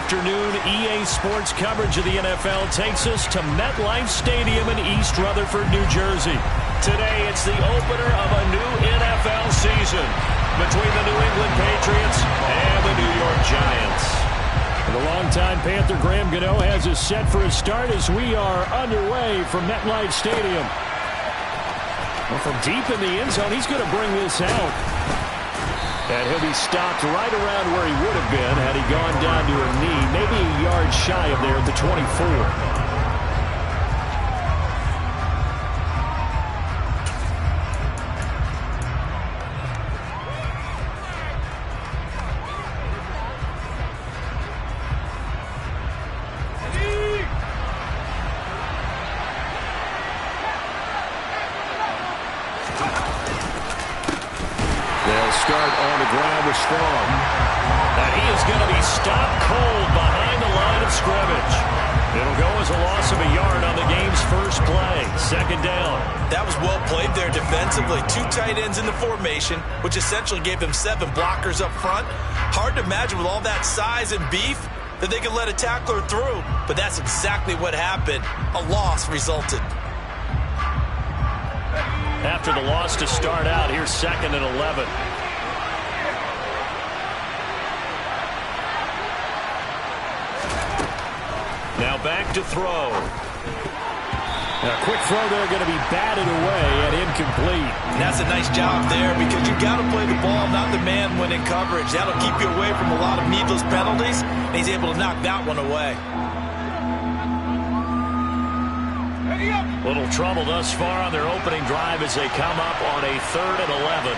afternoon, EA Sports coverage of the NFL takes us to MetLife Stadium in East Rutherford, New Jersey. Today, it's the opener of a new NFL season between the New England Patriots and the New York Giants. And the longtime Panther Graham Gano has us set for a start as we are underway from MetLife Stadium. Well, from deep in the end zone, he's going to bring this out. And he'll be stopped right around where he would have been had he gone down to a knee, maybe a yard shy of there at the 24. Start on the ground with Strong. And he is going to be stopped cold behind the line of scrimmage. It'll go as a loss of a yard on the game's first play. Second down. That was well played there defensively. 2 tight ends in the formation, which essentially gave them 7 blockers up front. Hard to imagine with all that size and beef that they could let a tackler through. But that's exactly what happened. A loss resulted. After the loss to start out, here's 2nd and 11. Now back to throw. A quick throw there, going to be batted away and incomplete. And that's a nice job there because you got to play the ball, not the man when in coverage. That'll keep you away from a lot of needless penalties, and he's able to knock that one away. Little trouble thus far on their opening drive as they come up on a 3rd and 11.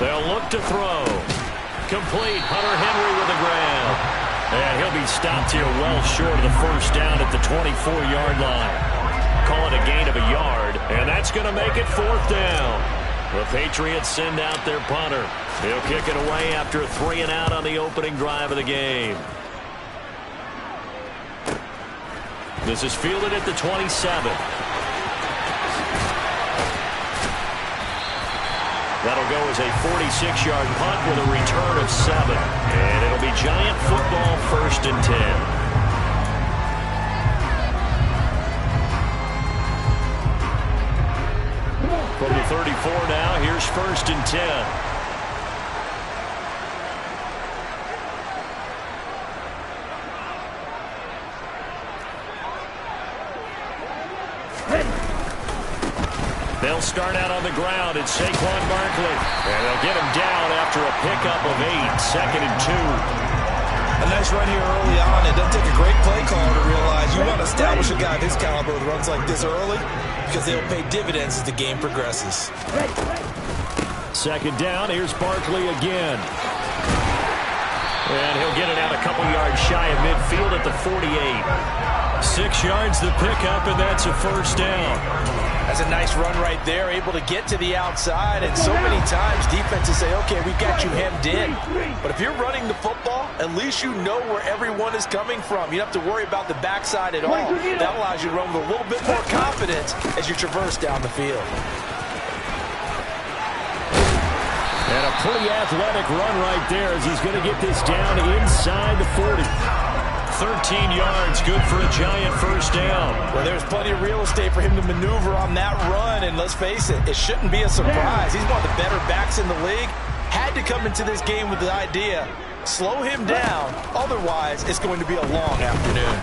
They'll look to throw. Complete. Hunter Henry with the grab. And he'll be stopped here well short of the first down at the 24-yard line. Call it a gain of a yard, and that's going to make it 4th down. The Patriots send out their punter. He'll kick it away after a 3-and-out on the opening drive of the game. This is fielded at the 27. That'll go as a 46-yard punt with a return of 7. And it'll be Giant football 1st and 10. From the 34 now, here's 1st and 10. They'll start out on the ground. It's Saquon Barkley. And they'll get him down after a pickup of 8. 2nd and 2. A nice run here early on. It doesn't take a great play caller to realize you want to establish a guy of his caliber with runs like this early because they'll pay dividends as the game progresses. 2nd down. Here's Barkley again. And he'll get it out a couple yards shy of midfield at the 48. 6 yards the pickup, and that's a 1st down. That's a nice run right there, able to get to the outside. And so many times defenses say, okay, we've got you hemmed in. But if you're running the football, at least you know where everyone is coming from. You don't have to worry about the backside at all. That allows you to run with a little bit more confidence as you traverse down the field. And a pretty athletic run right there as he's going to get this down inside the 40. 13 yards, good for a Giant 1st down. Well, there's plenty of real estate for him to maneuver on that run, and let's face it, it shouldn't be a surprise. He's one of the better backs in the league. Had to come into this game with the idea, slow him down, otherwise it's going to be a long afternoon.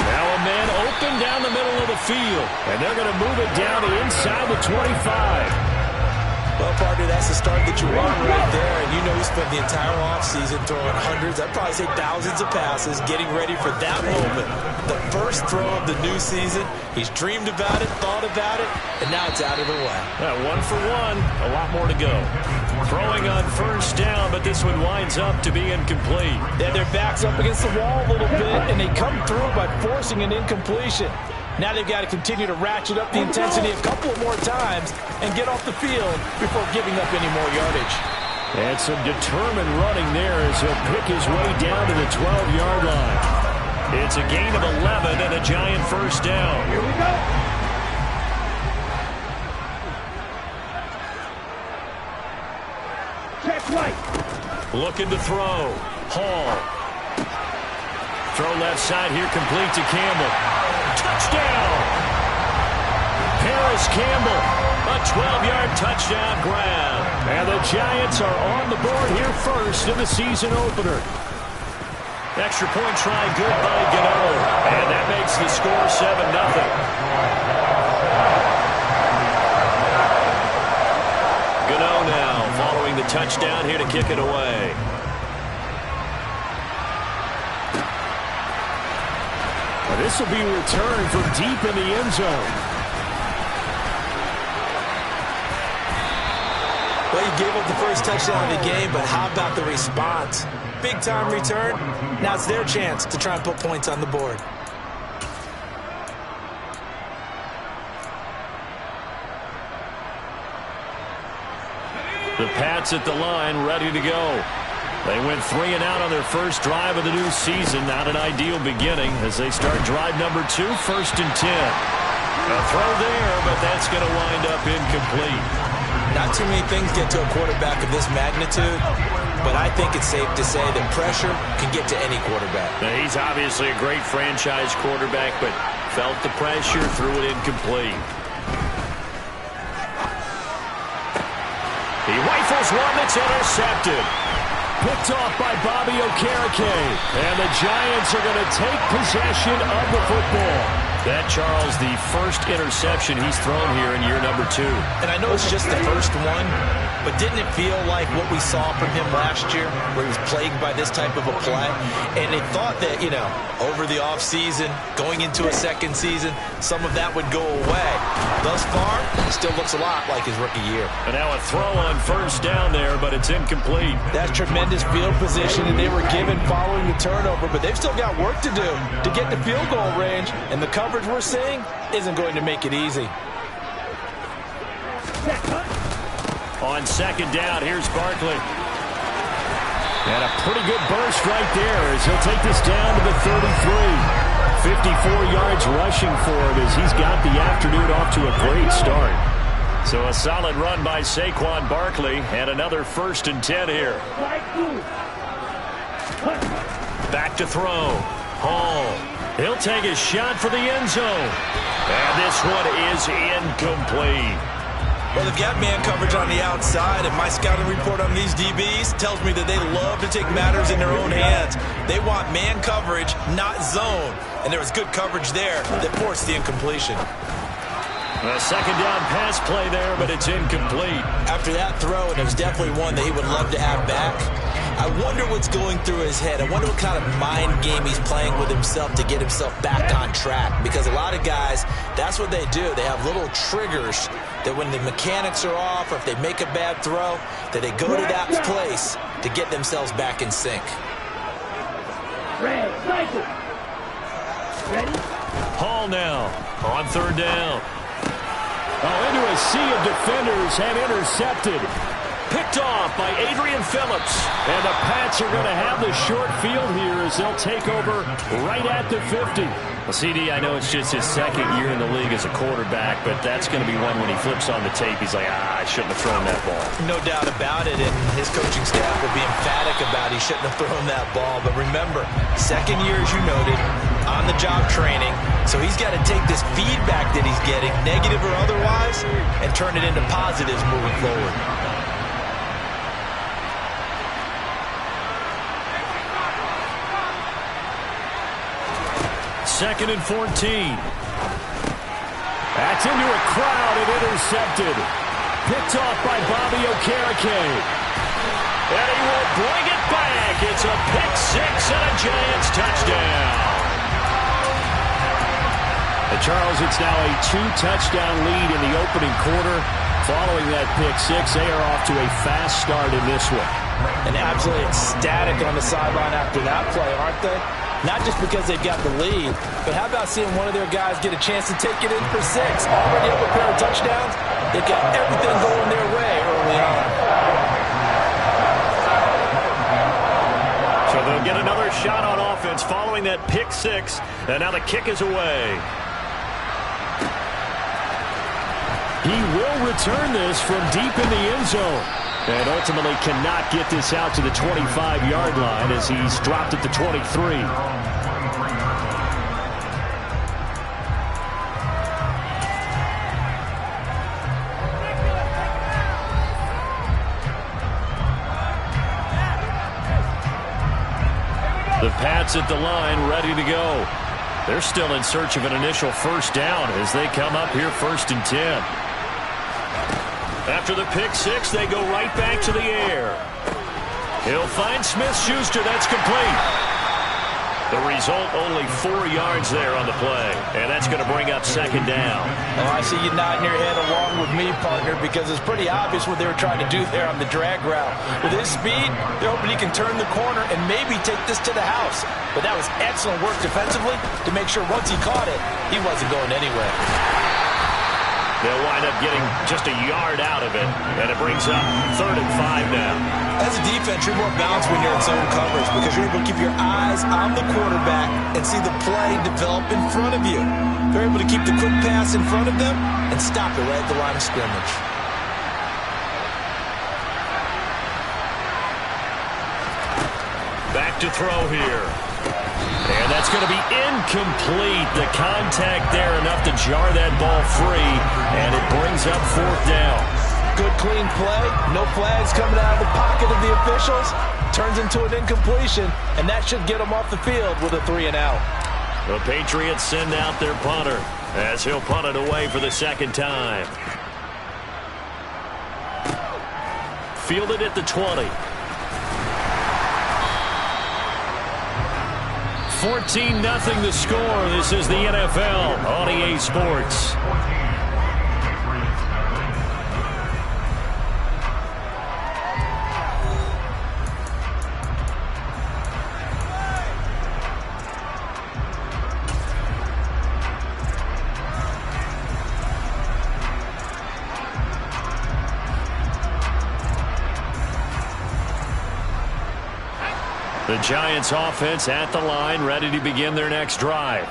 Now a man open down the middle of the field, and they're going to move it down to inside the 25. Well, partner, that's the start that you want right there. And you know he spent the entire offseason throwing hundreds, I'd probably say thousands of passes, getting ready for that moment. The first throw of the new season. He's dreamed about it, thought about it, and now it's out of the way. 1 for 1, a lot more to go. Throwing on 1st down, but this one winds up to be incomplete. Yeah, their back's up against the wall a little bit, and they come through by forcing an incompletion. Now they've got to continue to ratchet up the intensity a couple more times and get off the field before giving up any more yardage. And some determined running there as he'll pick his way down to the 12-yard line. It's a gain of 11 and a Giant 1st down. Here we go. Check right. Looking to throw. Hall. Throw left side here, complete to Campbell. Touchdown! Paris Campbell, a 12-yard touchdown grab. And the Giants are on the board here first in the season opener. Extra point try good by Gano. And that makes the score 7-0. Gano now following the touchdown here to kick it away. This will be returned from deep in the end zone. Well, you gave up the first touchdown of the game, but how about the response? Big-time return. Now it's their chance to try and put points on the board. The Pats at the line, ready to go. They went 3 and out on their first drive of the new season. Not an ideal beginning as they start drive number 2, 1st and 10. A throw there, but that's going to wind up incomplete. Not too many things get to a quarterback of this magnitude, but I think it's safe to say that pressure can get to any quarterback. Now, he's obviously a great franchise quarterback, but felt the pressure, threw it incomplete. He rifles one that's intercepted. Picked off by Bobby Okereke. And the Giants are going to take possession of the football. That, Charles, the first interception he's thrown here in year number 2. And I know it's just the first one, but didn't it feel like what we saw from him last year, where he was plagued by this type of a play? And they thought that, you know, over the offseason, going into a second season, some of that would go away. Thus far, it still looks a lot like his rookie year. And now a throw on first down there, but it's incomplete. That's tremendous field position, and they were given following the turnover, but they've still got work to do to get to field goal range, and the coverage we're seeing isn't going to make it easy. On second down, here's Barkley. And a pretty good burst right there as he'll take this down to the 33. 54 yards rushing for him as he's got the afternoon off to a great start. So a solid run by Saquon Barkley and another 1st and 10 here. Back to throw. Hall. He'll take a shot for the end zone. And this one is incomplete. Well, they've got man coverage on the outside, and my scouting report on these DBs tells me that they love to take matters in their own hands. They want man coverage, not zone. And there was good coverage there that forced the incompletion. A second down pass play there, but it's incomplete. After that throw, and it was definitely one that he would love to have back. I wonder what's going through his head. I wonder what kind of mind game he's playing with himself to get himself back on track. Because a lot of guys, that's what they do. They have little triggers that when the mechanics are off or if they make a bad throw, that they go to that place to get themselves back in sync. Ready? Hall now on third down. Oh, into a sea of defenders and intercepted. Picked off by Adrian Phillips. And the Pats are going to have the short field here as they'll take over right at the 50. Well, CD, I know it's just his second year in the league as a quarterback, but that's going to be one when he flips on the tape. He's like, I shouldn't have thrown that ball. No doubt about it, and his coaching staff will be emphatic about he shouldn't have thrown that ball. But remember, second year, as you noted, on-the-job training. So he's got to take this feedback that he's getting, negative or otherwise, and turn it into positives moving forward. Second and 14. That's into a crowd and intercepted. Picked off by Bobby Okereke. And he will bring it back. It's a pick six and a Giants touchdown. And Charles, it's now a 2-touchdown lead in the opening quarter. Following that pick six, they are off to a fast start in this one. And absolutely ecstatic on the sideline after that play, aren't they? Not just because they've got the lead, but how about seeing one of their guys get a chance to take it in for 6? Already have a pair of touchdowns. They've got everything going their way early on. So they'll get another shot on offense following that pick six. And now the kick is away. He will return this from deep in the end zone. And ultimately cannot get this out to the 25-yard line as he's dropped at the 23. The Pats at the line, ready to go. They're still in search of an initial first down as they come up here 1st and 10. After the pick six, they go right back to the air. He'll find Smith-Schuster. That's complete. The result, only 4 yards there on the play. And that's going to bring up 2nd down. Oh, I see you nodding your head along with me, partner, because it's pretty obvious what they were trying to do there on the drag route. With his speed, they're hoping he can turn the corner and maybe take this to the house. But that was excellent work defensively to make sure once he caught it, he wasn't going anywhere. They'll wind up getting just a yard out of it, and it brings up 3rd and 5 now. As a defense, you're more balanced when you're in zone coverage because you're able to keep your eyes on the quarterback and see the play develop in front of you. They're able to keep the quick pass in front of them and stop it right at the line of scrimmage. Back to throw here. And that's going to be incomplete. The contact there enough to jar that ball free, and it brings up 4th down. Good, clean play. No flags coming out of the pocket of the officials. Turns into an incompletion, and that should get them off the field with a 3 and out. The Patriots send out their punter as he'll punt it away for the 2nd time. Fielded at the 20. 14-0 the score. This is the NFL on EA Sports. The Giants offense at the line, ready to begin their next drive.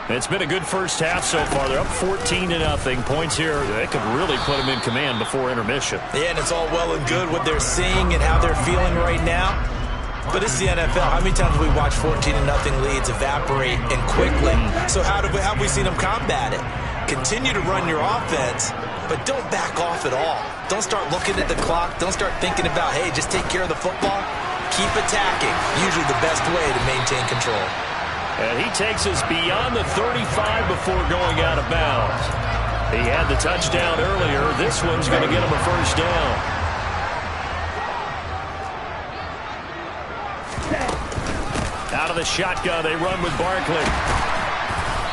It's been a good first half so far. They're up 14-0. Points here, they could really put them in command before intermission. Yeah, and it's all well and good what they're seeing and how they're feeling right now. But it's the NFL. How many times have we watched 14-0 leads evaporate and quickly? So how have we seen them combat it? Continue to run your offense, but don't back off at all. Don't start looking at the clock. Don't start thinking about, hey, just take care of the football. Keep attacking. Usually the best way to maintain control. And he takes us beyond the 35 before going out of bounds. He had the touchdown earlier. This one's going to get him a first down. Out of the shotgun, they run with Barkley.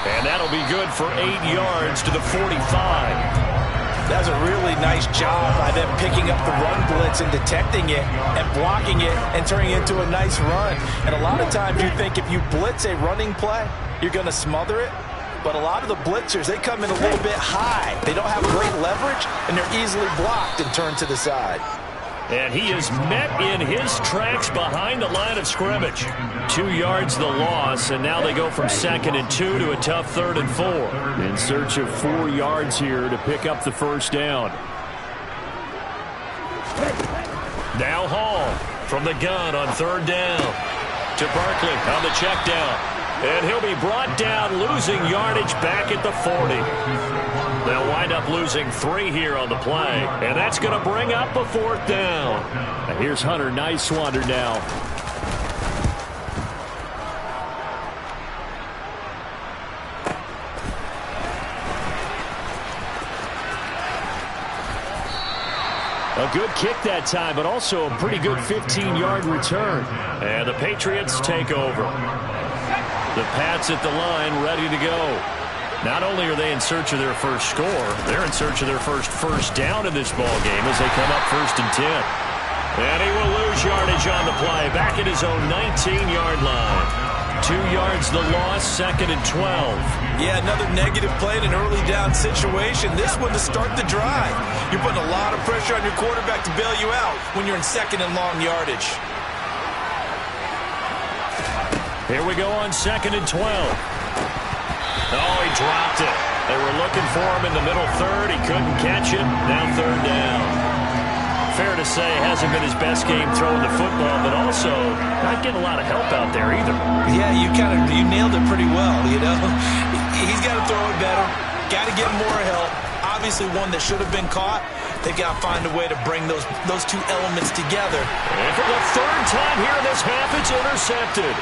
And that'll be good for 8 yards to the 45. That's a really nice job by them picking up the run blitz and detecting it and blocking it and turning it into a nice run. And a lot of times you think if you blitz a running play, you're going to smother it. But a lot of the blitzers, they come in a little bit high. They don't have great leverage, and they're easily blocked and turned to the side. And he is met in his tracks behind the line of scrimmage. 2 yards the loss, and now they go from 2nd and 2 to a tough 3rd and 4. In search of 4 yards here to pick up the first down. Now Hall from the gun on 3rd down. To Barkley on the check down. And he'll be brought down, losing yardage back at the 40. They'll wind up losing 3 here on the play, and that's going to bring up a 4th down. And here's Hunter Nicewander now. A good kick that time, but also a pretty good 15-yard return. And the Patriots take over. The Pats at the line, ready to go. Not only are they in search of their first score, they're in search of their first down in this ball game as they come up 1st and 10. And he will lose yardage on the play, back at his own 19-yard line. 2 yards the loss, 2nd and 12. Yeah, another negative play in an early down situation. This one to start the drive. You're putting a lot of pressure on your quarterback to bail you out when you're in 2nd and long yardage. Here we go on 2nd and 12. Oh, he dropped it. They were looking for him in the middle 3rd. He couldn't catch it. Now 3rd down. fair to say hasn't been his best game throwing the football, but also not getting a lot of help out there either. Yeah, you nailed it pretty well, you know. He's got to throw it better, got to get more help. Obviously one that should have been caught. They've got to find a way to bring those two elements together. And for the third time here in this half, it's intercepted.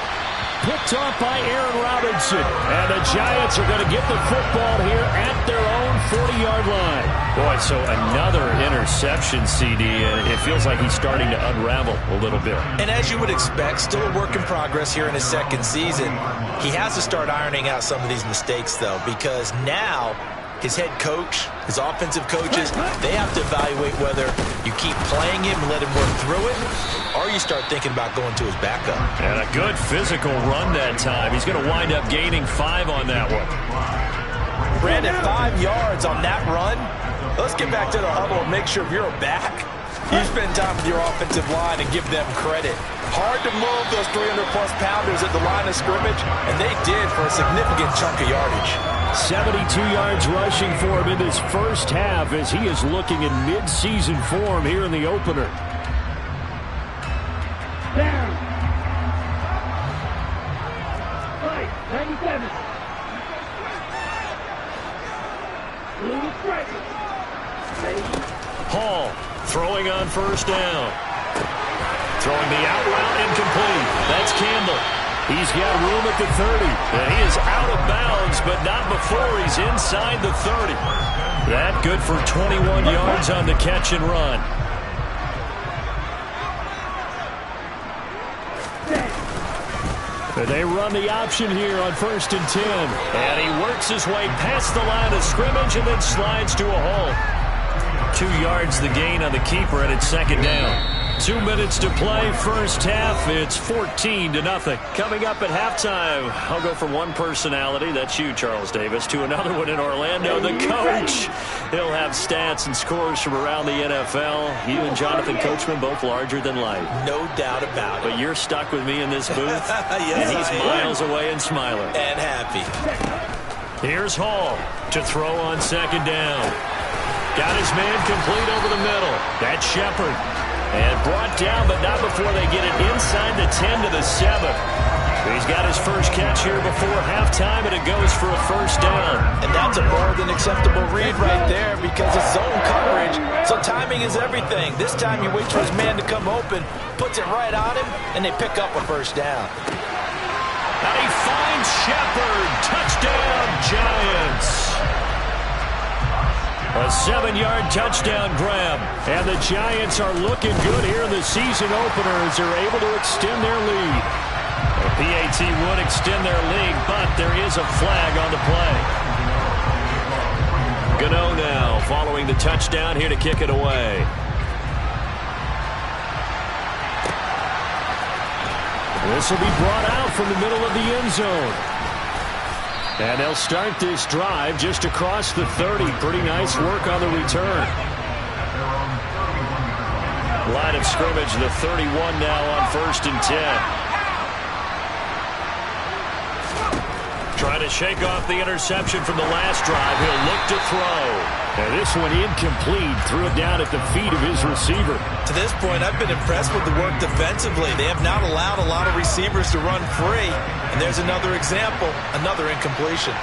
Picked off by Aaron Robinson. And the Giants are going to get the football here at their own 40-yard line. Boy, so another interception, CD, and it feels like he's starting to unravel a little bit. And as you would expect, still a work in progress here in his second season. He has to start ironing out some of these mistakes, though, because now his head coach, his offensive coaches, they have to evaluate whether you keep playing him and let him work through it, or you start thinking about going to his backup. And a good physical run that time. He's going to wind up gaining 5 on that one. Brandon, 5 yards on that run. Let's get back to the huddle and make sure if you're a back, you spend time with your offensive line and give them credit. Hard to move those 300-plus pounders at the line of scrimmage, and they did for a significant chunk of yardage. 72 yards rushing for him in this first half as he is looking in mid-season form here in the opener. Down. Right, 97. Little striker. Hall throwing on first down. Throwing the out route incomplete. That's Campbell. He's got room at the 30. And he is out of bounds, but not before he's inside the 30. That good for 21 yards on the catch and run. They run the option here on 1st and 10. And he works his way past the line of scrimmage and then slides to a hole. 2 yards the gain on the keeper, and it's 2nd down. 2 minutes to play, first half. It's 14-0. Coming up at halftime, I'll go from one personality, that's you, Charles Davis, to another one in Orlando, the coach. He'll have stats and scores from around the NFL. You and Jonathan Coachman both larger than life. No doubt about it. But you're stuck with me in this booth, yes, and he's miles away and smiling. And happy. Here's Hall to throw on 2nd down. Got his man complete over the middle. That's Shepard. And brought down, but not before they get it inside the 10 to the 7. He's got his first catch here before halftime, and it goes for a first down. And that's a more than acceptable read right there because it's zone coverage, so timing is everything. This time you wait for his man to come open, puts it right on him, and they pick up a first down. And he finds Shepard. Touchdown, Giants. A 7-yard touchdown grab. And the Giants are looking good here in the season opener as they're able to extend their lead. The PAT would extend their lead, but there is a flag on the play. Gano now following the touchdown here to kick it away. This will be brought out from the middle of the end zone. And they'll start this drive just across the 30. Pretty nice work on the return. Line of scrimmage, the 31 now on 1st and 10. Trying to shake off the interception from the last drive. He'll look to throw. And this one incomplete. Threw it down at the feet of his receiver. To this point, I've been impressed with the work defensively. They have not allowed a lot of receivers to run free. And there's another example, another incompletion.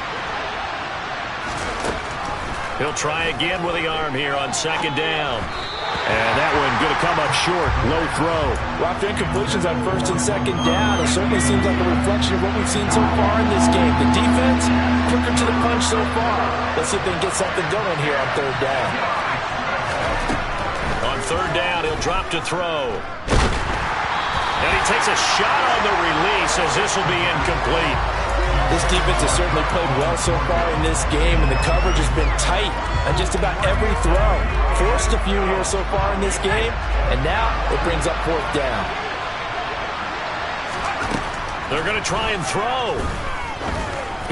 He'll try again with the arm here on 2nd down. And that one going to come up short. Low throw. Well, after incompletions on 1st and 2nd down, it certainly seems like a reflection of what we've seen so far in this game. The defense, quicker to the punch so far. Let's see if they can get something going here on 3rd down. On 3rd down, he'll drop to throw. And he takes a shot on the release as this will be incomplete. This defense has certainly played well so far in this game, and the coverage has been tight on just about every throw. Forced a few here so far in this game, and now it brings up 4th down. They're going to try and throw.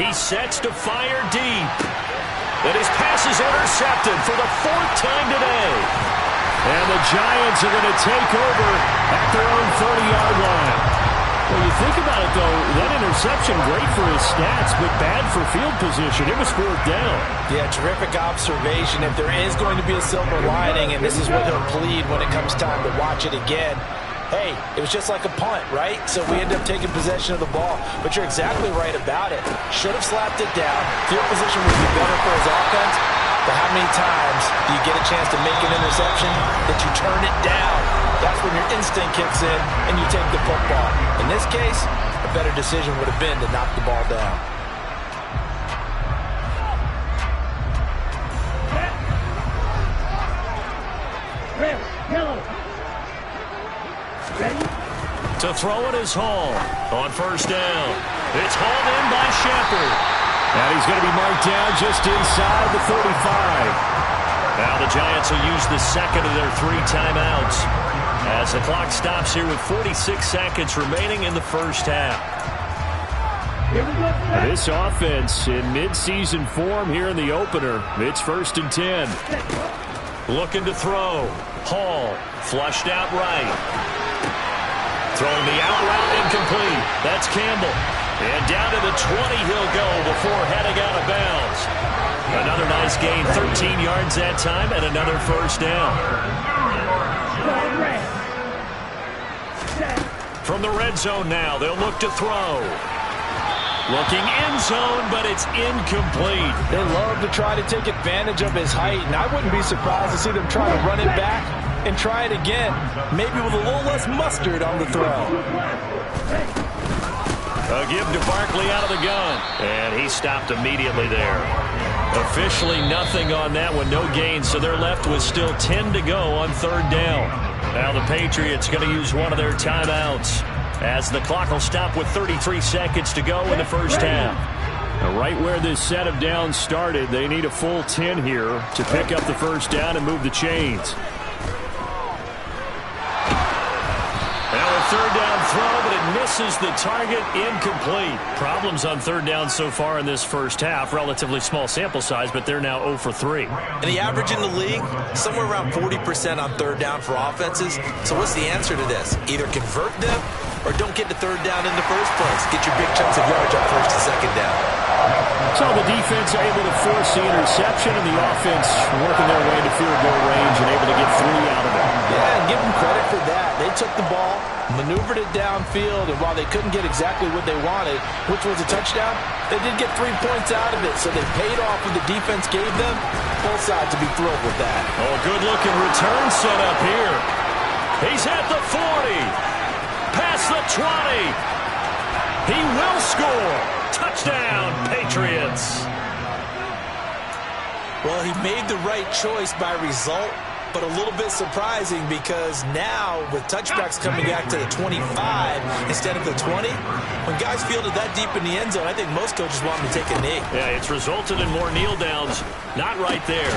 He sets to fire deep. And his pass is intercepted for the 4th time today. And the Giants are going to take over at their own 30-yard line. Well, you think about it, though, that interception, great for his stats, but bad for field position. It was fourth down. Yeah, terrific observation. If there is going to be a silver lining, and this is what he'll plead when it comes time to watch it again, hey, it was just like a punt, right? So we end up taking possession of the ball. But you're exactly right about it. Should have slapped it down. Field position would be better for his offense. But how many times do you get a chance to make an interception that you turn it down? That's when your instinct kicks in and you take the football. In this case, a better decision would have been to knock the ball down. Red, yellow. Ready? To throw it is Hall on first down. It's hauled in by Shepard. And he's going to be marked down just inside the 35. Now the Giants will use the second of their 3 timeouts as the clock stops here with 46 seconds remaining in the first half. Here we go. This offense in midseason form here in the opener. It's 1st and 10. Looking to throw. Hall flushed out right. Throwing the out route incomplete. That's Campbell. And down to the 20 he'll go before heading out of bounds. Another nice gain, 13 yards that time, and another first down. From the red zone now, they'll look to throw. Looking end zone, but it's incomplete. They love to try to take advantage of his height, and I wouldn't be surprised to see them try to run it back and try it again, maybe with a little less mustard on the throw. A give to Barkley out of the gun, and he stopped immediately there. Officially nothing on that one, no gain, so they're left with still 10 to go on 3rd down. Now the Patriots going to use one of their timeouts as the clock will stop with 33 seconds to go in the first half. Now right where this set of downs started, they need a full 10 here to pick up the first down and move the chains. Now a 3rd down throw, but it misses the target, incomplete. Problems on 3rd down so far in this first half. Relatively small sample size, but they're now 0 for 3. And the average in the league, somewhere around 40% on 3rd down for offenses. So what's the answer to this? Either convert them or don't get to 3rd down in the first place. Get your big chunks of yardage on 1st and 2nd down. So the defense able to force the interception, and the offense working their way to field goal range and able to get 3 out of it. Yeah, and give them credit for that. They took the ball, maneuvered it downfield, and while they couldn't get exactly what they wanted, which was a touchdown, they did get 3 points out of it, so they paid off what the defense gave them. Both sides to be thrilled with that. Oh, good-looking return set up here. He's at the 40, past the 20. He will score. Touchdown, Patriots. Well, he made the right choice by result, but a little bit surprising because now with touchbacks coming back to the 25 instead of the 20, when guys fielded that deep in the end zone, I think most coaches want them to take a knee. Yeah, it's resulted in more kneel downs. Not right there.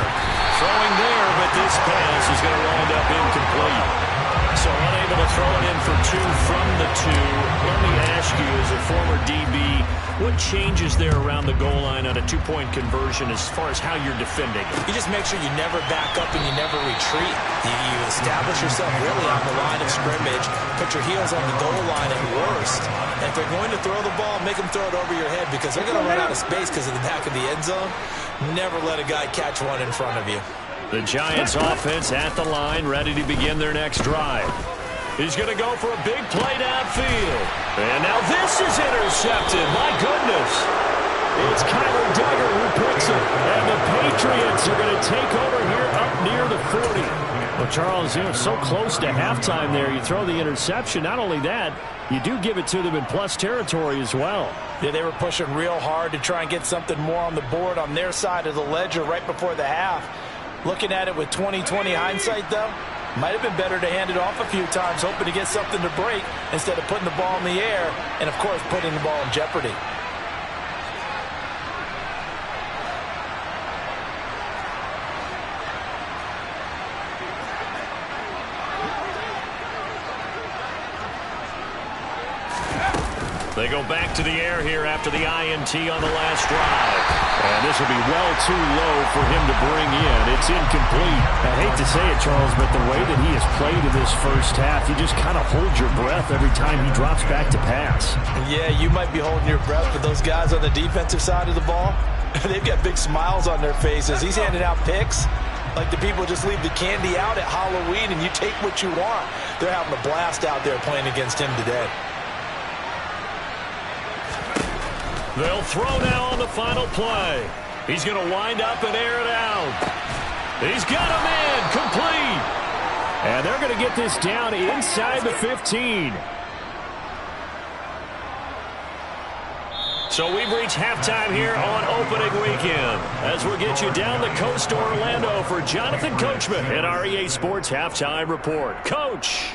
Throwing there, but this pass is going to wind up incomplete. So unable to throw it in for 2 from the 2. Let me ask you, as a former DB, what changes there around the goal line on a 2-point conversion as far as how you're defending? You just make sure you never back up and you never retreat. You establish yourself really on the line of scrimmage, put your heels on the goal line at worst. And if they're going to throw the ball, make them throw it over your head because they're going to run out of space because of the back of the end zone. Never let a guy catch one in front of you. The Giants offense at the line, ready to begin their next drive. He's going to go for a big play downfield. And now this is intercepted. My goodness. It's Kyler Duggar who picks it. And the Patriots are going to take over here up near the 40. Well, Charles, you're so close to halftime there. You throw the interception. Not only that, you do give it to them in plus territory as well. Yeah, they were pushing real hard to try and get something more on the board on their side of the ledger right before the half. Looking at it with 20/20 hindsight, though, might have been better to hand it off a few times, hoping to get something to break instead of putting the ball in the air and, of course, putting the ball in jeopardy. They go back to the air here after the INT on the last drive. And this will be well too low for him to bring in. It's incomplete. I hate to say it, Charles, but the way that he has played in this first half, you just kind of hold your breath every time he drops back to pass. Yeah, you might be holding your breath, but those guys on the defensive side of the ball, they've got big smiles on their faces. He's handing out picks like the people just leave the candy out at Halloween and you take what you want. They're having a blast out there playing against him today. They'll throw now on the final play. He's going to wind up and air it out. He's got him in, complete. And they're going to get this down inside the 15. So we've reached halftime here on opening weekend as we'll get you down the coast to Orlando for Jonathan Coachman in our EA Sports Halftime Report. Coach.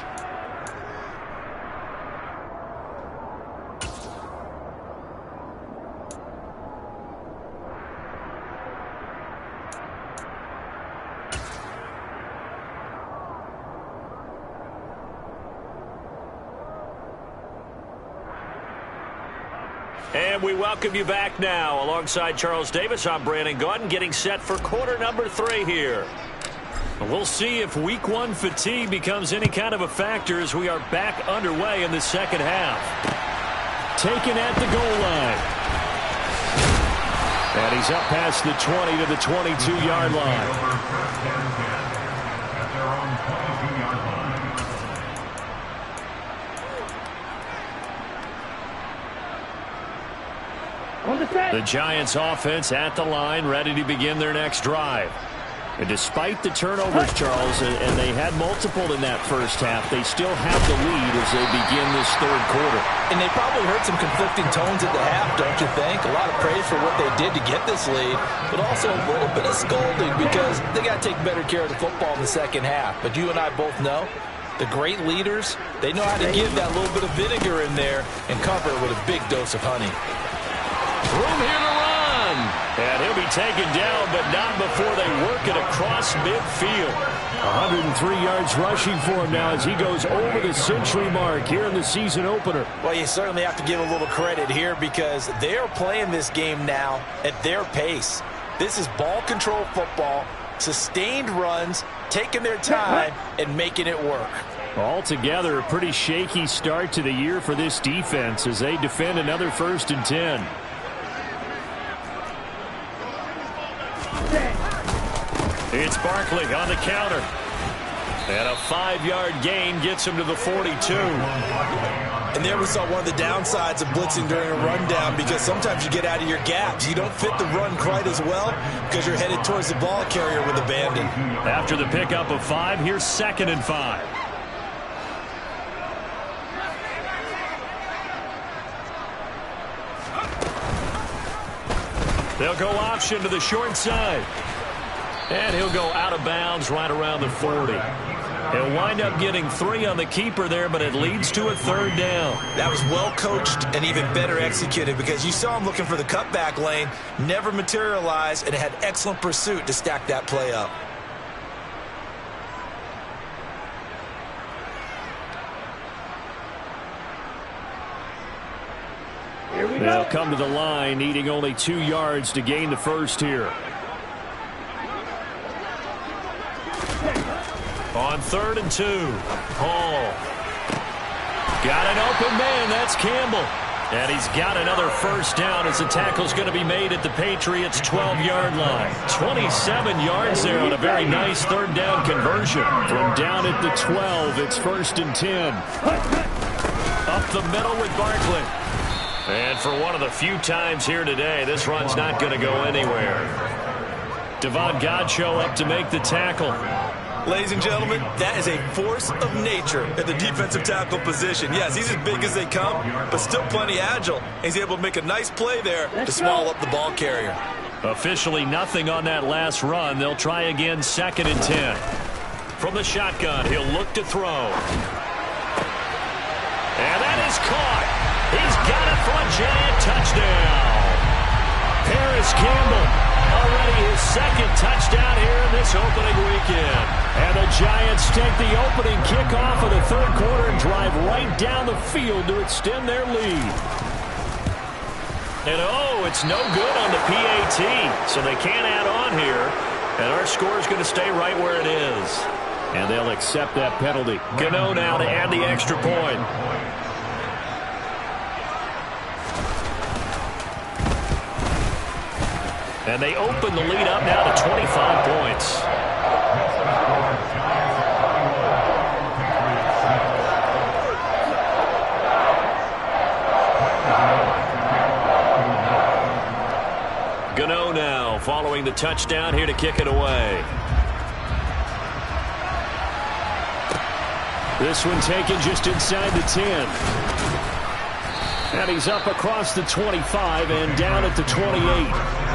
And we welcome you back now. Alongside Charles Davis, I'm Brandon Gaudin, getting set for quarter number 3 here. We'll see if week 1 fatigue becomes any kind of a factor as we are back underway in the second half. Taken at the goal line. And he's up past the 20 to the 22-yard line. The Giants offense at the line, ready to begin their next drive. And despite the turnovers, Charles, and they had multiple in that first half, they still have the lead as they begin this third quarter. And they probably heard some conflicting tones at the half, don't you think? A lot of praise for what they did to get this lead, but also a little bit of scolding because they got to take better care of the football in the second half. But you and I both know the great leaders, they know how to give that little bit of vinegar in there and cover it with a big dose of honey. Room here to run. And he'll be taken down, but not before they work it across midfield. 103 yards rushing for him now as he goes over the century mark here in the season opener. Well, you certainly have to give a little credit here because they are playing this game now at their pace. This is ball control football, sustained runs, taking their time, and making it work. Altogether, a pretty shaky start to the year for this defense as they defend another 1st and 10. It's Barkley on the counter. And a 5-yard gain gets him to the 42. And there we saw one of the downsides of blitzing during a rundown because sometimes you get out of your gaps. You don't fit the run quite as well because you're headed towards the ball carrier with abandon. After the pickup of 5, here's 2nd and 5. They'll go option to the short side. And he'll go out of bounds right around the 40. He'll wind up getting 3 on the keeper there, but it leads to a 3rd down. That was well coached and even better executed because you saw him looking for the cutback lane, never materialized, and had excellent pursuit to stack that play up. They'll come to the line, needing only 2 yards to gain the first here. On 3rd and 2, Hall. Got an open man, that's Campbell. And he's got another first down as the tackle's going to be made at the Patriots' 12-yard line. 27 yards there on a very nice 3rd down conversion. From down at the 12, it's 1st and 10. Up the middle with Barkley. And for one of the few times here today, this run's not going to go anywhere. Devon Godchaux up to make the tackle. Ladies and gentlemen, that is a force of nature at the defensive tackle position. Yes, he's as big as they come, but still plenty agile. He's able to make a nice play there to swallow up the ball carrier. Officially nothing on that last run. They'll try again 2nd and 10. From the shotgun, he'll look to throw. And that is caught. He's got it for a giant touchdown. Paris Campbell, already his 2nd touchdown here in this opening weekend. And the Giants take the opening kickoff of the 3rd quarter and drive right down the field to extend their lead. And oh, it's no good on the PAT. So they can't add on here. And our score is going to stay right where it is. And they'll accept that penalty. Gano now to add the extra point. And they open the lead up now to 25 points. Gano now following the touchdown here to kick it away. This one taken just inside the 10. And he's up across the 25 and down at the 28.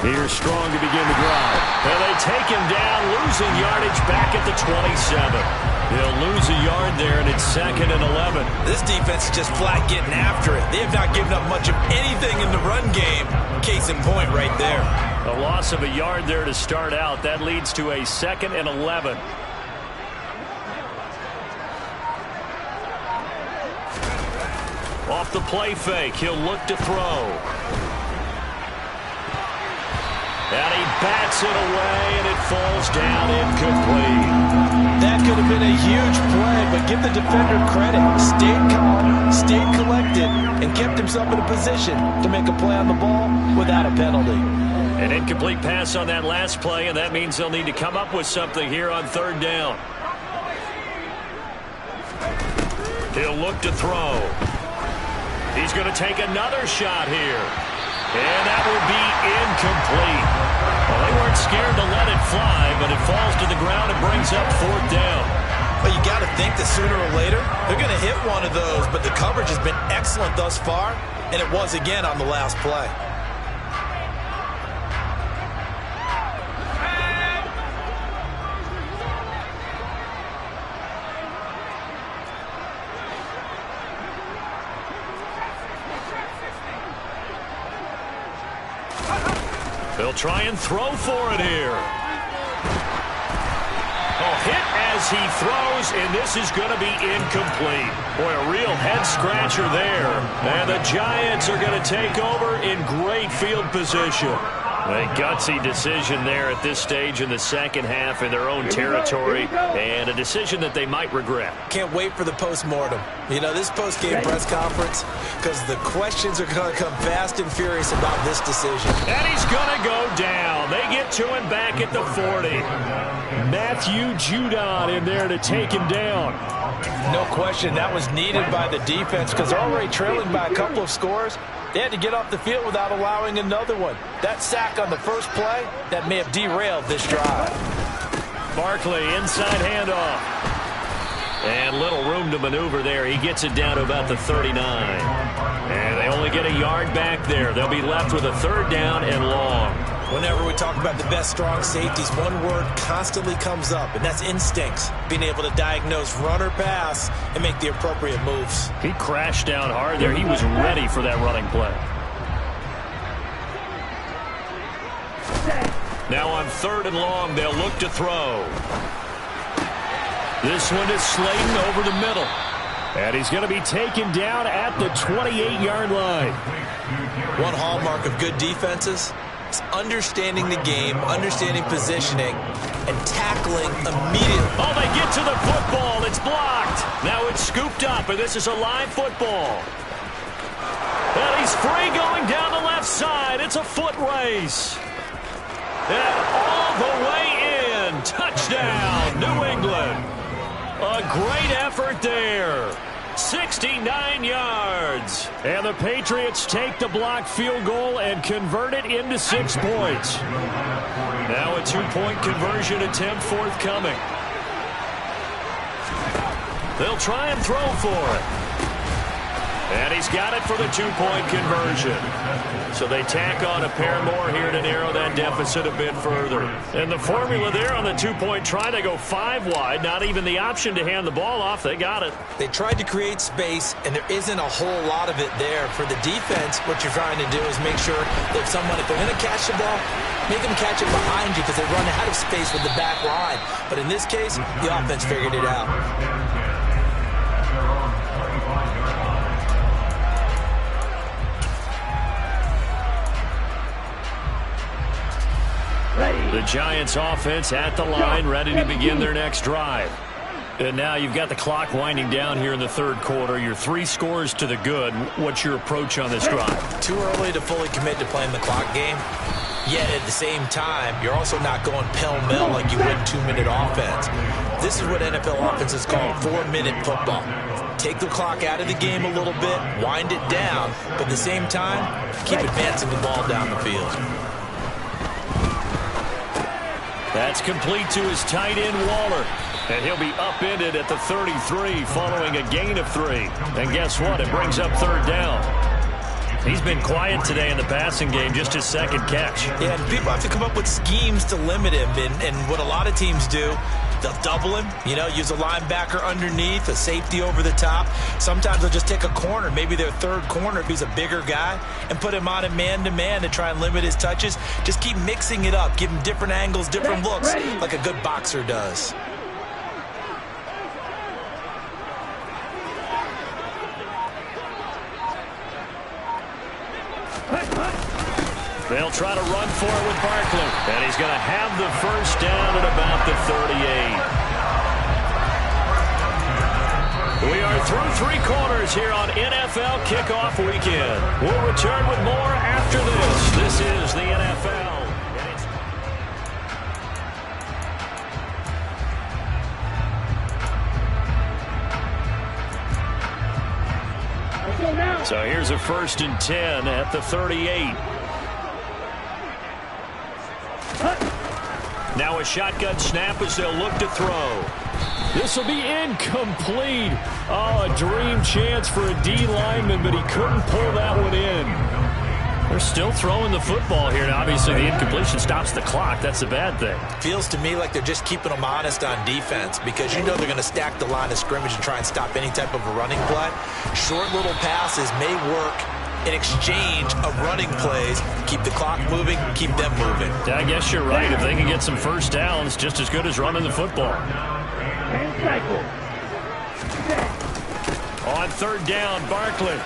Here's Strong to begin the drive. And they take him down, losing yardage back at the 27. They'll lose a yard there, and it's 2nd and 11. This defense is just flat getting after it. They have not given up much of anything in the run game. Case in point right there. A loss of a yard there to start out. That leads to a 2nd and 11. Off the play fake, he'll look to throw. And he bats it away, and it falls down incomplete. That could have been a huge play, but give the defender credit. Stayed calm, stayed collected, and kept himself in a position to make a play on the ball without a penalty. An incomplete pass on that last play, and that means they'll need to come up with something here on 3rd down. He'll look to throw. He's going to take another shot here. And that will be incomplete. Well, they weren't scared to let it fly, but it falls to the ground and brings up 4th down. Well, you got to think that sooner or later, they're going to hit one of those, but the coverage has been excellent thus far, and it was again on the last play. They'll try and throw for it here. Oh, hit as he throws, and this is going to be incomplete. Boy, a real head-scratcher there. And the Giants are going to take over in great field position. A gutsy decision there at this stage in the second half in their own territory, and a decision that they might regret. Can't wait for the post-mortem. You know, this post-game press conference, because the questions are going to come fast and furious about this decision. And he's going to go down. They get to him back at the 40. Matthew Judon in there to take him down. No question, that was needed by the defense, because they're already trailing by a couple of scores. They had to get off the field without allowing another one. That sack on the first play, that may have derailed this drive. Barkley, inside handoff. And little room to maneuver there. He gets it down to about the 39. And they only get a yard back there. They'll be left with a 3rd down and long. Whenever we talk about the best strong safeties, one word constantly comes up, and that's instincts. Being able to diagnose run or pass and make the appropriate moves. He crashed down hard there. He was ready for that running play. Now on 3rd and long, they'll look to throw. This one is Slayton over the middle. And he's going to be taken down at the 28-yard line. One hallmark of good defenses is understanding the game, understanding positioning, and tackling immediately. Oh, they get to the football. It's blocked. Now it's scooped up, and this is a live football. And he's free going down the left side. It's a foot race. And all the way in. Touchdown, New England. A great effort there. 69 yards. And the Patriots take the block field goal and convert it into 6 points. Now a 2-point conversion attempt forthcoming. They'll try and throw for it. And he's got it for the two-point conversion. So they tack on a pair more here to narrow that deficit a bit further. And the formula there on the two-point try to go 5 wide, not even the option to hand the ball off. They got it. They tried to create space, and there isn't a whole lot of it there. For the defense, what you're trying to do is make sure that if they're going to catch the ball, make them catch it behind you because they run out of space with the back line. But in this case, the offense figured it out. The Giants offense at the line, ready to begin their next drive. And now you've got the clock winding down here in the third quarter. You're 3 scores to the good. What's your approach on this drive? Too early to fully commit to playing the clock game. Yet at the same time, you're also not going pell-mell like you would 2-minute offense. This is what NFL offenses call 4-minute football. Take the clock out of the game a little bit, wind it down, but at the same time, keep advancing the ball down the field. That's complete to his tight end, Waller. And he'll be upended at the 33 following a gain of 3. And guess what? It brings up third down. He's been quiet today in the passing game, just his second catch. Yeah, and people have to come up with schemes to limit him. And what a lot of teams do, they'll double him, use a linebacker underneath, a safety over the top. Sometimes they'll just take a corner, maybe their third corner if he's a bigger guy, and put him on a man-to-man to try and limit his touches. Just keep mixing it up, give him different angles, different looks, like a good boxer does. They'll try to run for it with Barkley. And he's going to have the first down at about the 38. We are through 3 quarters here on NFL Kickoff Weekend. We'll return with more after this. This is the NFL. So here's a 1st and 10 at the 38. Now a shotgun snap as they'll look to throw. This will be incomplete. Oh, a dream chance for a D lineman, but he couldn't pull that one in. They're still throwing the football here. Now, obviously, the incompletion stops the clock. That's a bad thing. Feels to me like they're just keeping them honest on defense because they're going to stack the line of scrimmage and try and stop any type of a running play. Short little passes may work in exchange of running plays. Keep the clock moving, keep them moving. I guess you're right. If they can get some first downs, just as good as running the football. On 3rd down, Barkley.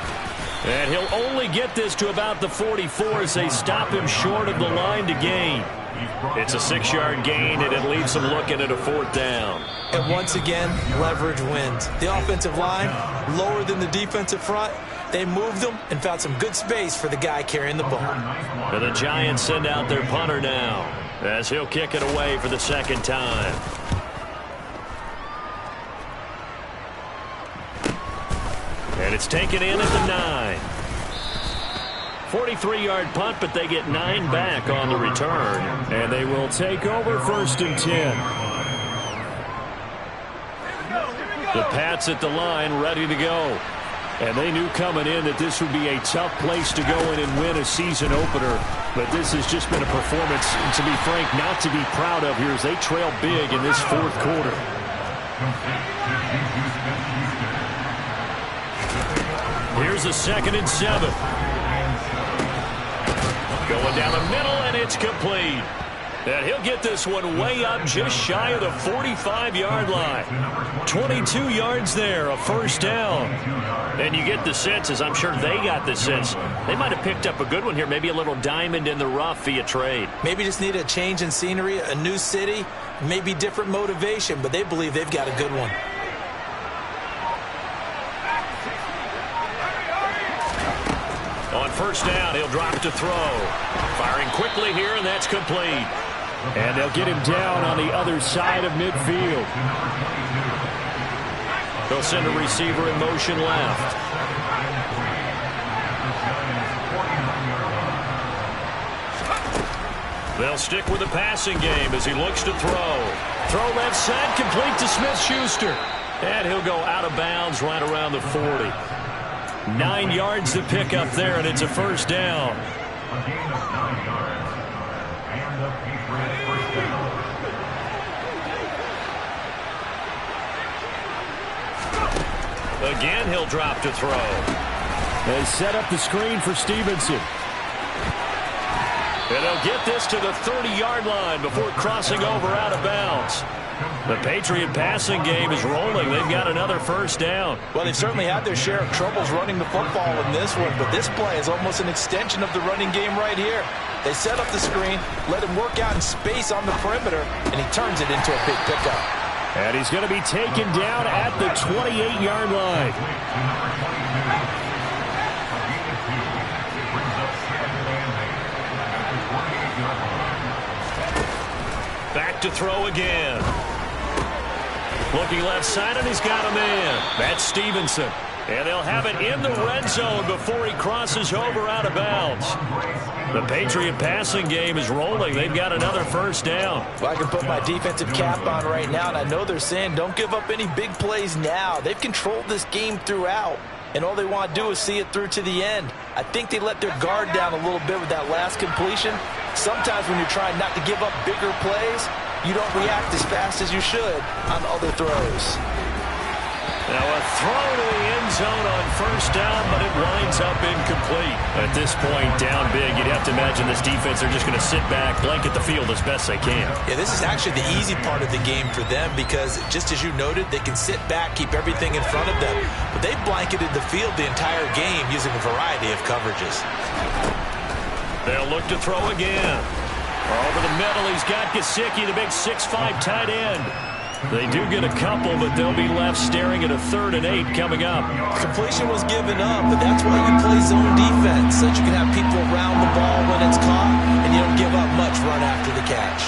And he'll only get this to about the 44 as they stop him short of the line to gain. It's a 6-yard gain, and it leaves them looking at a 4th down. And once again, leverage wins. The offensive line, lower than the defensive front. They moved them and found some good space for the guy carrying the ball. And the Giants send out their punter now as he'll kick it away for the 2nd time. And it's taken in at the 9. 43-yard punt, but they get 9 back on the return. And they will take over 1st and 10. The Pats at the line ready to go. And they knew coming in that this would be a tough place to go in and win a season opener. But this has just been a performance, to be frank, not to be proud of here as they trail big in this 4th quarter. Here's a 2nd and 7. Going down the middle, and it's complete. And he'll get this one way up just shy of the 45-yard line. 22 yards there, a 1st down. And you get the sense, as I'm sure they got the sense, they might have picked up a good one here, maybe a little diamond in the rough via trade. Maybe just need a change in scenery, a new city, maybe different motivation, but they believe they've got a good one. On 1st down, he'll drop to throw. Firing quickly here, and that's complete. And they'll get him down on the other side of midfield. They'll send a receiver in motion left. They'll stick with the passing game as he looks to throw. Throw left side, complete to Smith-Schuster. And he'll go out of bounds right around the 40. 9 yards to pick up there, and it's a first down. A gain of 9 yards. And the Patriots first down. Again, he'll drop to throw. They set up the screen for Stevenson. And he'll get this to the 30-yard line before crossing over out of bounds. The Patriot passing game is rolling. They've got another first down. Well, they've certainly had their share of troubles running the football in this one, but this play is almost an extension of the running game right here. They set up the screen, let him work out in space on the perimeter, and he turns it into a big pickup. And he's going to be taken down at the 28-yard line. Back to throw again. Looking left side, and he's got a man. That's Stevenson. And they'll have it in the red zone before he crosses over out of bounds. The Patriot passing game is rolling. They've got another first down. Well, I can put my defensive cap on right now, and I know they're saying don't give up any big plays now. They've controlled this game throughout, and all they want to do is see it through to the end. I think they let their guard down a little bit with that last completion. Sometimes when you're trying not to give up bigger plays, you don't react as fast as you should on other throws. Now a throw to the end zone on first down, but it winds up incomplete. At this point, down big, you'd have to imagine this defense, they're just going to sit back, blanket the field as best they can. Yeah, this is actually the easy part of the game for them because, just as you noted, they can sit back, keep everything in front of them. But they've blanketed the field the entire game using a variety of coverages. They'll look to throw again. Over the middle, he's got Gesicki, the big 6'5" tight end. They do get a couple, but they'll be left staring at a 3rd and 8 coming up. Completion was given up, but that's why you play zone defense, so that you can have people around the ball when it's caught, and you don't give up much run after the catch.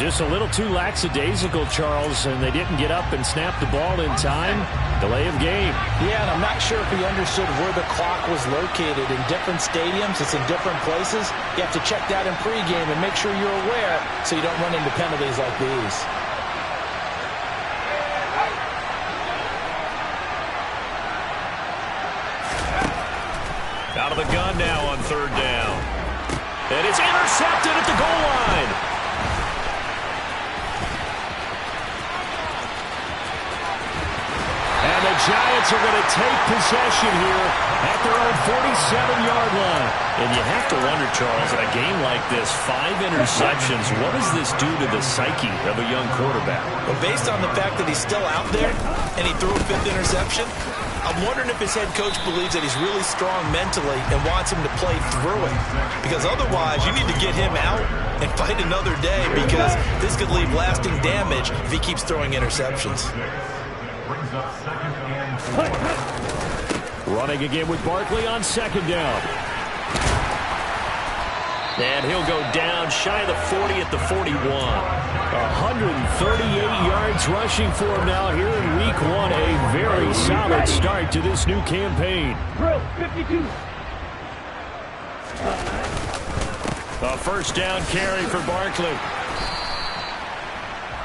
Just a little too lackadaisical, Charles, and they didn't get up and snap the ball in time. Delay of game. Yeah, and I'm not sure if he understood where the clock was located. In different stadiums, it's in different places. You have to check that in pregame and make sure you're aware so you don't run into penalties like these. Out of the gun now on 3rd down. And it's intercepted at the goal line. And the Giants are going to take possession here at their own 47-yard line. And you have to wonder, Charles, in a game like this, 5 interceptions, what does this do to the psyche of a young quarterback? Well, based on the fact that he's still out there and he threw a 5th interception, I'm wondering if his head coach believes that he's really strong mentally and wants him to play through it. Because otherwise, you need to get him out and fight another day because this could leave lasting damage if he keeps throwing interceptions. Running again with Barkley on 2nd down. And he'll go down shy of the 40 at the 41. 138 yards rushing for him now here in week 1. A very solid start to this new campaign. 52. A first down carry for Barkley.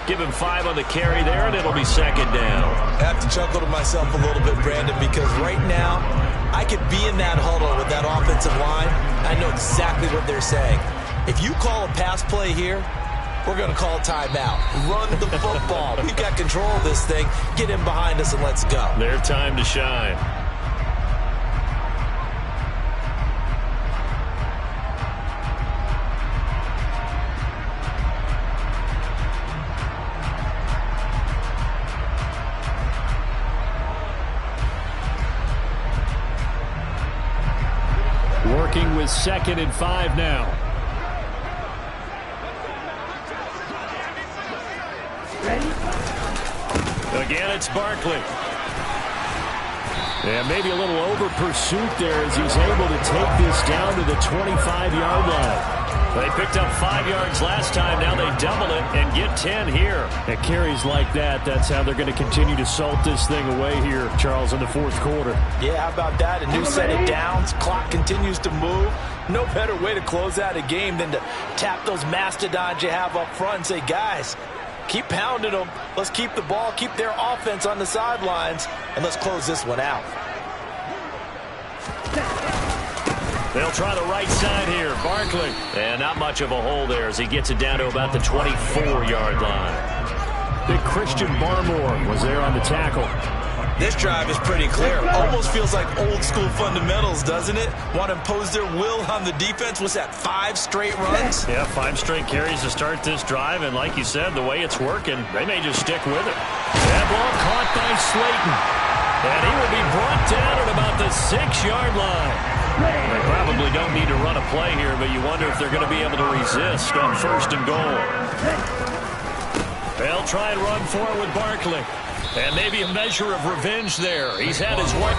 Give him 5 on the carry there, and it'll be 2nd down. I have to chuckle to myself a little bit, Brandon, because right now I could be in that huddle with that offensive line. I know exactly what they're saying. If you call a pass play here, we're going to call a timeout. Run the football. We've got control of this thing. Get him behind us and let's go. Their time to shine. Working with 2nd and 5 now. Again, it's Barkley. And maybe a little over pursuit there as he's able to take this down to the 25-yard line. They picked up 5 yards last time. Now they double it and get 10 here. At carries like that, that's how they're going to continue to salt this thing away here, Charles, in the fourth quarter. Yeah, how about that? A new set of downs. Clock continues to move. No better way to close out a game than to tap those mastodons you have up front and say, guys, keep pounding them. Let's keep the ball, keep their offense on the sidelines, and let's close this one out. They'll try the right side here. Barkley. And not much of a hole there as he gets it down to about the 24-yard line. Big Christian Barmore was there on the tackle. This drive is pretty clear. Almost feels like old school fundamentals, doesn't it? Want to impose their will on the defense. What's that, 5 straight runs? Yeah, 5 straight carries to start this drive. And like you said, the way it's working, they may just stick with it. That ball caught by Slayton. And he will be brought down at about the 6-yard line. They probably don't need to run a play here, but you wonder if they're going to be able to resist on 1st and goal. They'll try and run for it with Barkley. And maybe a measure of revenge there. He's had his one.